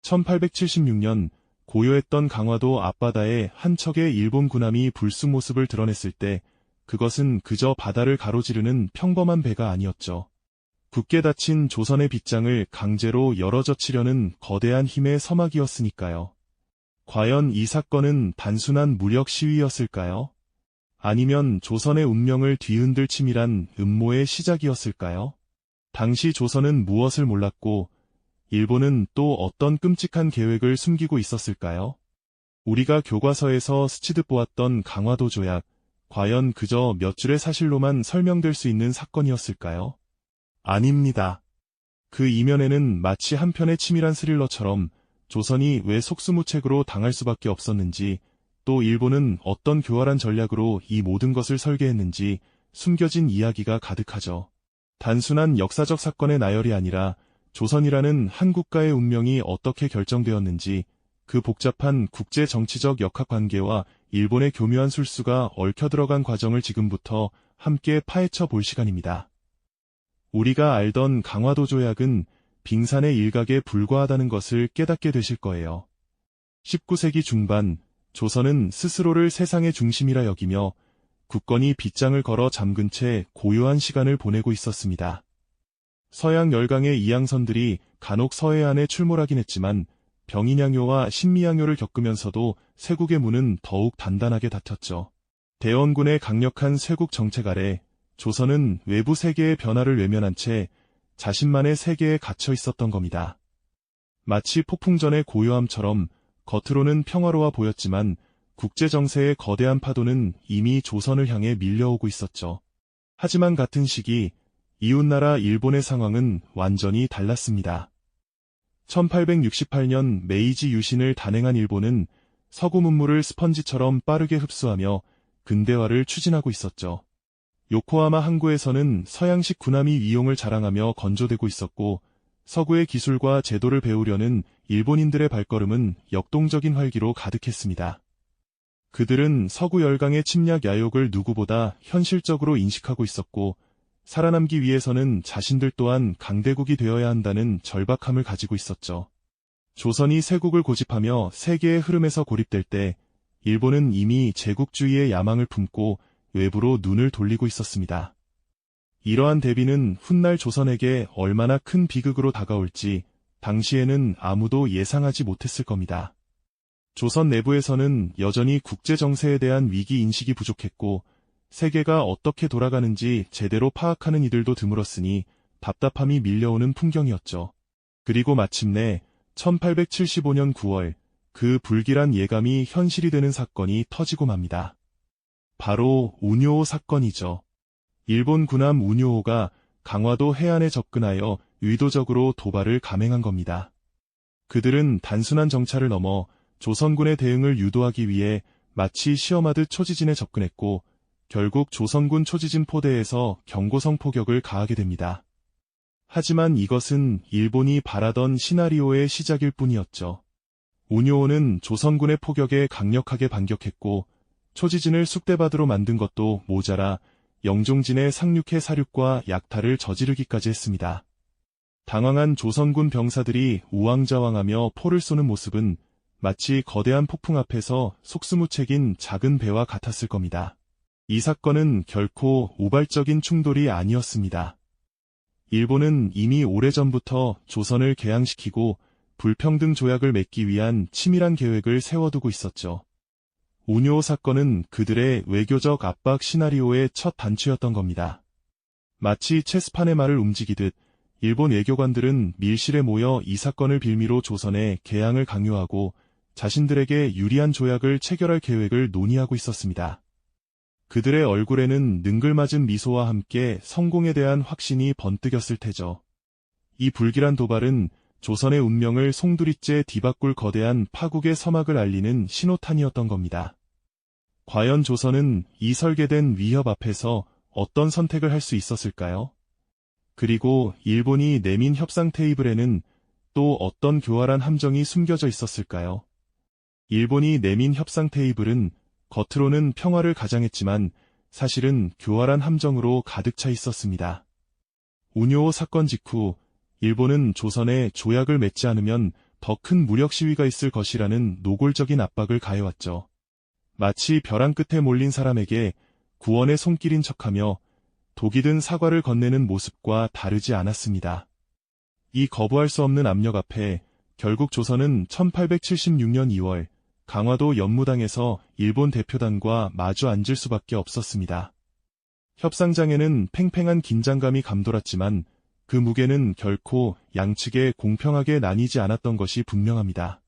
1876년 고요했던 강화도 앞바다에 한 척의 일본 군함이 불쑥 모습을 드러냈을 때 그것은 그저 바다를 가로지르는 평범한 배가 아니었죠. 굳게 닫힌 조선의 빗장을 강제로 열어젖히려는 거대한 힘의 서막이었으니까요. 과연 이 사건은 단순한 무력 시위였을까요? 아니면 조선의 운명을 뒤흔들 치밀한 음모의 시작이었을까요? 당시 조선은 무엇을 몰랐고 일본은 또 어떤 끔찍한 계획을 숨기고 있었을까요? 우리가 교과서에서 스치듯 보았던 강화도 조약, 과연 그저 몇 줄의 사실로만 설명될 수 있는 사건이었을까요? 아닙니다. 그 이면에는 마치 한 편의 치밀한 스릴러처럼 조선이 왜 속수무책으로 당할 수밖에 없었는지, 또 일본은 어떤 교활한 전략으로 이 모든 것을 설계했는지 숨겨진 이야기가 가득하죠. 단순한 역사적 사건의 나열이 아니라 조선이라는 한 국가의 운명이 어떻게 결정되었는지, 그 복잡한 국제 정치적 역학관계와 일본의 교묘한 술수가 얽혀 들어간 과정을 지금부터 함께 파헤쳐 볼 시간입니다. 우리가 알던 강화도 조약은 빙산의 일각에 불과하다는 것을 깨닫게 되실 거예요. 19세기 중반, 조선은 스스로를 세상의 중심이라 여기며 굳건히 빗장을 걸어 잠근 채 고요한 시간을 보내고 있었습니다. 서양 열강의 이양선들이 간혹 서해안에 출몰하긴 했지만 병인양요와 신미양요를 겪으면서도 쇄국의 문은 더욱 단단하게 닫혔죠. 대원군의 강력한 쇄국 정책 아래 조선은 외부 세계의 변화를 외면한 채 자신만의 세계에 갇혀 있었던 겁니다. 마치 폭풍전의 고요함처럼 겉으로는 평화로워 보였지만 국제정세의 거대한 파도는 이미 조선을 향해 밀려오고 있었죠. 하지만 같은 시기 이웃나라 일본의 상황은 완전히 달랐습니다. 1868년 메이지 유신을 단행한 일본은 서구 문물을 스펀지처럼 빠르게 흡수하며 근대화를 추진하고 있었죠. 요코하마 항구에서는 서양식 군함이 위용을 자랑하며 건조되고 있었고, 서구의 기술과 제도를 배우려는 일본인들의 발걸음은 역동적인 활기로 가득했습니다. 그들은 서구 열강의 침략 야욕을 누구보다 현실적으로 인식하고 있었고, 살아남기 위해서는 자신들 또한 강대국이 되어야 한다는 절박함을 가지고 있었죠. 조선이 쇄국을 고집하며 세계의 흐름에서 고립될 때 일본은 이미 제국주의의 야망을 품고 외부로 눈을 돌리고 있었습니다. 이러한 대비는 훗날 조선에게 얼마나 큰 비극으로 다가올지 당시에는 아무도 예상하지 못했을 겁니다. 조선 내부에서는 여전히 국제정세에 대한 위기 인식이 부족했고 세계가 어떻게 돌아가는지 제대로 파악하는 이들도 드물었으니 답답함이 밀려오는 풍경이었죠. 그리고 마침내 1875년 9월 그 불길한 예감이 현실이 되는 사건이 터지고 맙니다. 바로 운요호 사건이죠. 일본 군함 운요호가 강화도 해안에 접근하여 의도적으로 도발을 감행한 겁니다. 그들은 단순한 정찰을 넘어 조선군의 대응을 유도하기 위해 마치 시험하듯 초지진에 접근했고 결국 조선군 초지진 포대에서 경고성 포격을 가하게 됩니다. 하지만 이것은 일본이 바라던 시나리오의 시작일 뿐이었죠. 운요호는 조선군의 포격에 강력하게 반격했고 초지진을 쑥대밭으로 만든 것도 모자라 영종진의 상륙해 사륙과 약탈을 저지르기까지 했습니다. 당황한 조선군 병사들이 우왕좌왕하며 포를 쏘는 모습은 마치 거대한 폭풍 앞에서 속수무책인 작은 배와 같았을 겁니다. 이 사건은 결코 우발적인 충돌이 아니었습니다. 일본은 이미 오래전부터 조선을 개항시키고 불평등 조약을 맺기 위한 치밀한 계획을 세워두고 있었죠. 운요호 사건은 그들의 외교적 압박 시나리오의 첫 단추였던 겁니다. 마치 체스판의 말을 움직이듯 일본 외교관들은 밀실에 모여 이 사건을 빌미로 조선에 개항을 강요하고 자신들에게 유리한 조약을 체결할 계획을 논의하고 있었습니다. 그들의 얼굴에는 능글맞은 미소와 함께 성공에 대한 확신이 번뜩였을 테죠. 이 불길한 도발은 조선의 운명을 송두리째 뒤바꿀 거대한 파국의 서막을 알리는 신호탄이었던 겁니다. 과연 조선은 이 설계된 위협 앞에서 어떤 선택을 할 수 있었을까요? 그리고 일본이 내민 협상 테이블에는 또 어떤 교활한 함정이 숨겨져 있었을까요? 일본이 내민 협상 테이블은 겉으로는 평화를 가장했지만 사실은 교활한 함정으로 가득 차 있었습니다. 운요호 사건 직후 일본은 조선에 조약을 맺지 않으면 더 큰 무력 시위가 있을 것이라는 노골적인 압박을 가해왔죠. 마치 벼랑 끝에 몰린 사람에게 구원의 손길인 척하며 독이 든 사과를 건네는 모습과 다르지 않았습니다. 이 거부할 수 없는 압력 앞에 결국 조선은 1876년 2월 강화도 연무당에서 일본 대표단과 마주 앉을 수밖에 없었습니다. 협상장에는 팽팽한 긴장감이 감돌았지만 그 무게는 결코 양측에 공평하게 나뉘지 않았던 것이 분명합니다.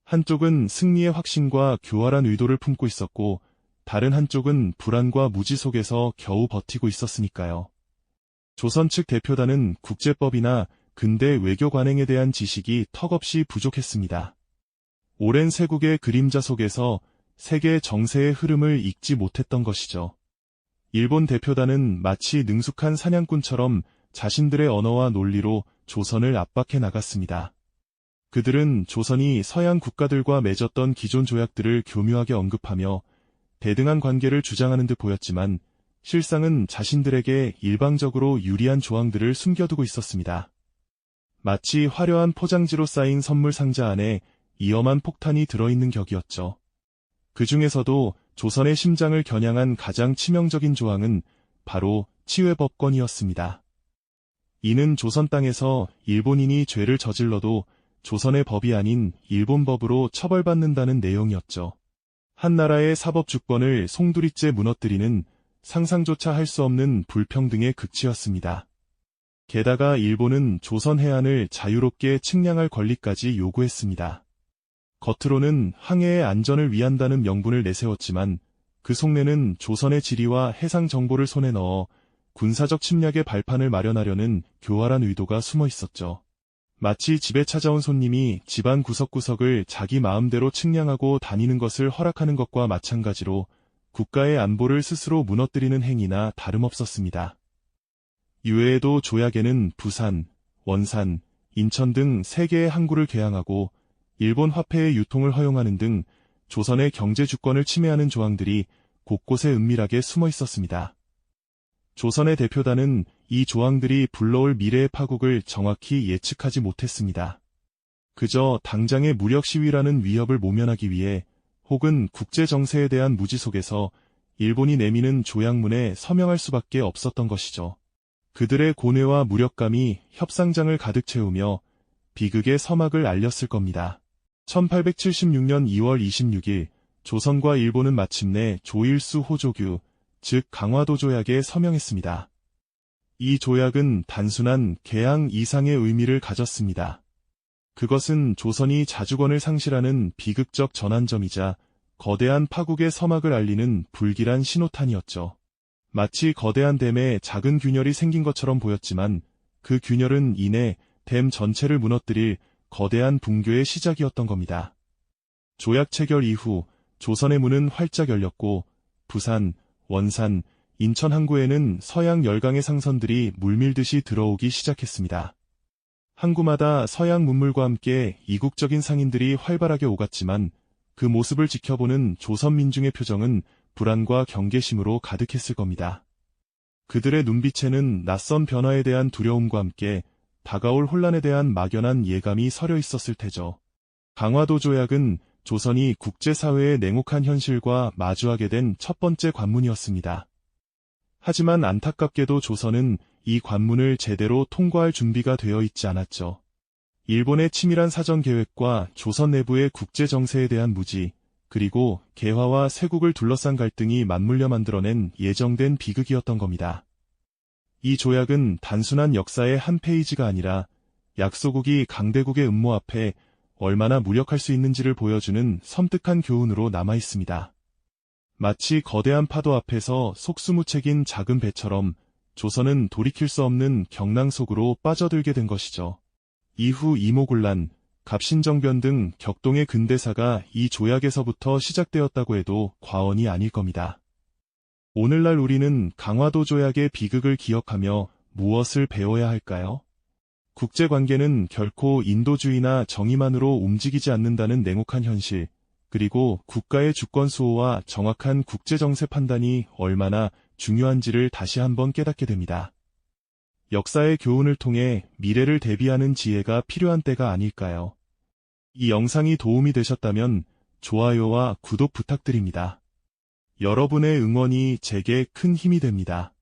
한쪽은 승리의 확신과 교활한 의도를 품고 있었고 다른 한쪽은 불안과 무지 속에서 겨우 버티고 있었으니까요. 조선 측 대표단은 국제법이나 근대 외교 관행에 대한 지식이 턱없이 부족했습니다. 오랜 세국의 그림자 속에서 세계 정세의 흐름을 읽지 못했던 것이죠. 일본 대표단은 마치 능숙한 사냥꾼처럼 자신들의 언어와 논리로 조선을 압박해 나갔습니다. 그들은 조선이 서양 국가들과 맺었던 기존 조약들을 교묘하게 언급하며 대등한 관계를 주장하는 듯 보였지만 실상은 자신들에게 일방적으로 유리한 조항들을 숨겨두고 있었습니다. 마치 화려한 포장지로 쌓인 선물 상자 안에 위험한 폭탄이 들어있는 격이었죠. 그 중에서도 조선의 심장을 겨냥한 가장 치명적인 조항은 바로 치외법권이었습니다. 이는 조선 땅에서 일본인이 죄를 저질러도 조선의 법이 아닌 일본 법으로 처벌받는다는 내용이었죠. 한 나라의 사법 주권을 송두리째 무너뜨리는 상상조차 할 수 없는 불평등의 극치였습니다. 게다가 일본은 조선 해안을 자유롭게 측량할 권리까지 요구했습니다. 겉으로는 항해의 안전을 위한다는 명분을 내세웠지만 그 속내는 조선의 지리와 해상 정보를 손에 넣어 군사적 침략의 발판을 마련하려는 교활한 의도가 숨어 있었죠. 마치 집에 찾아온 손님이 집안 구석구석을 자기 마음대로 측량하고 다니는 것을 허락하는 것과 마찬가지로 국가의 안보를 스스로 무너뜨리는 행위나 다름없었습니다. 이외에도 조약에는 부산, 원산, 인천 등 3개의 항구를 개항하고 일본 화폐의 유통을 허용하는 등 조선의 경제 주권을 침해하는 조항들이 곳곳에 은밀하게 숨어 있었습니다. 조선의 대표단은 이 조항들이 불러올 미래의 파국을 정확히 예측하지 못했습니다. 그저 당장의 무력 시위라는 위협을 모면하기 위해 혹은 국제 정세에 대한 무지 속에서 일본이 내미는 조약문에 서명할 수밖에 없었던 것이죠. 그들의 고뇌와 무력감이 협상장을 가득 채우며 비극의 서막을 알렸을 겁니다. 1876년 2월 26일 조선과 일본은 마침내 조일수 호조규, 즉 강화도 조약에 서명했습니다. 이 조약은 단순한 개항 이상의 의미를 가졌습니다. 그것은 조선이 자주권을 상실하는 비극적 전환점이자 거대한 파국의 서막을 알리는 불길한 신호탄이었죠. 마치 거대한 댐에 작은 균열이 생긴 것처럼 보였지만 그 균열은 이내 댐 전체를 무너뜨릴 거대한 붕괴의 시작이었던 겁니다. 조약 체결 이후 조선의 문은 활짝 열렸고 부산, 원산, 인천 항구에는 서양 열강의 상선들이 물밀듯이 들어오기 시작했습니다. 항구마다 서양 문물과 함께 이국적인 상인들이 활발하게 오갔지만 그 모습을 지켜보는 조선 민중의 표정은 불안과 경계심으로 가득했을 겁니다. 그들의 눈빛에는 낯선 변화에 대한 두려움과 함께 다가올 혼란에 대한 막연한 예감이 서려 있었을 테죠. 강화도 조약은 조선이 국제사회의 냉혹한 현실과 마주하게 된 첫 번째 관문이었습니다. 하지만 안타깝게도 조선은 이 관문을 제대로 통과할 준비가 되어 있지 않았죠. 일본의 치밀한 사전 계획과 조선 내부의 국제 정세에 대한 무지, 그리고 개화와 세국을 둘러싼 갈등이 맞물려 만들어낸 예정된 비극이었던 겁니다. 이 조약은 단순한 역사의 한 페이지가 아니라 약소국이 강대국의 음모 앞에 얼마나 무력할 수 있는지를 보여주는 섬뜩한 교훈으로 남아 있습니다. 마치 거대한 파도 앞에서 속수무책인 작은 배처럼 조선은 돌이킬 수 없는 경랑 속으로 빠져들게 된 것이죠. 이후 이모군란, 갑신정변 등 격동의 근대사가 이 조약에서부터 시작되었다고 해도 과언이 아닐 겁니다. 오늘날 우리는 강화도 조약의 비극을 기억하며 무엇을 배워야 할까요? 국제관계는 결코 인도주의나 정의만으로 움직이지 않는다는 냉혹한 현실, 그리고 국가의 주권 수호와 정확한 국제정세 판단이 얼마나 중요한지를 다시 한번 깨닫게 됩니다. 역사의 교훈을 통해 미래를 대비하는 지혜가 필요한 때가 아닐까요? 이 영상이 도움이 되셨다면 좋아요와 구독 부탁드립니다. 여러분의 응원이 제게 큰 힘이 됩니다.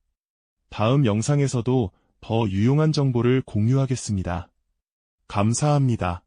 다음 영상에서도 더 유용한 정보를 공유하겠습니다. 감사합니다.